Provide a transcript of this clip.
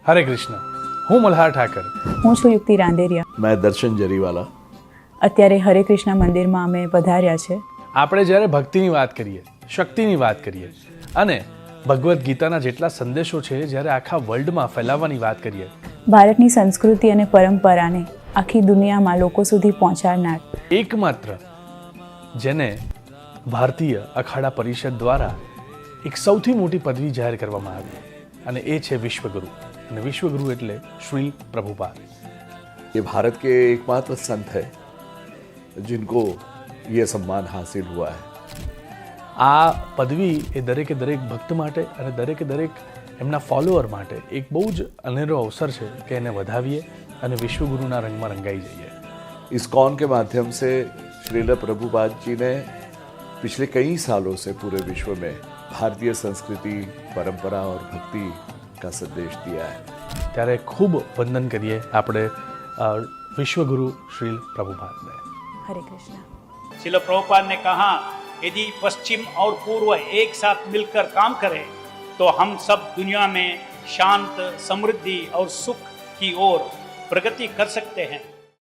હરે કૃષ્ણ. હું મલ્હાર ઠાકર. હું છું યુક્તિ રાંદેરિયા. मैं दर्शन जरीवाला. અત્યારે હરે કૃષ્ણ મંદિરમાં અમે પધાર્યા છે. આપણે જ્યારે ભક્તિની વાત કરીએ, શક્તિની વાત કરીએ અને ભગવદ્ ગીતાના જેટલા સંદેશો છે જ્યારે આખા વર્લ્ડમાં ફેલાવવાની વાત કરીએ, ભારતની સંસ્કૃતિ અને પરંપરાને આખી દુનિયામાં લોકો સુધી પહોંચાડનાર એકમાત્ર જેને ભારતીય અખાડા પરિષદ દ્વારા એક સૌથી મોટી પદવી જાહેર કરવામાં આવી અને એ છે વિશ્વગુરુ. અને વિશ્વગુરુ એટલે શ્રીલ પ્રભુપાદ. ये भारत के एकमात्र संत है जिनको ये सम्मान हासिल हुआ है. આ પદવી એ દરેકે દરેક ભક્ત માટે અને દરેકે દરેક એમના ફોલોઅર માટે એક બહુ જ અનેરો અવસર છે કે એને વધાવીએ અને વિશ્વગુરુના રંગમાં રંગાઈ જઈએ. इस्कॉन के माध्यम से श्रील प्रभुपाद जी ने पिछले कई सालों से पूरे विश्व में भारतीय संस्कृति, परंपरा और भक्ति का संदेश दिया है. ત્યારે ખૂબ વંદન કરીએ આપણે વિશ્વગુરુ શ્રીલ પ્રભુપાદને. હરે કૃષ્ણ. श्रील प्रभुपाद ने कहा यदि पश्चिम और पूर्व एक साथ मिलकर काम करें तो हम सब दुनिया में शांत, समृद्धि और सुख की ओर प्रगति कर सकते हैं.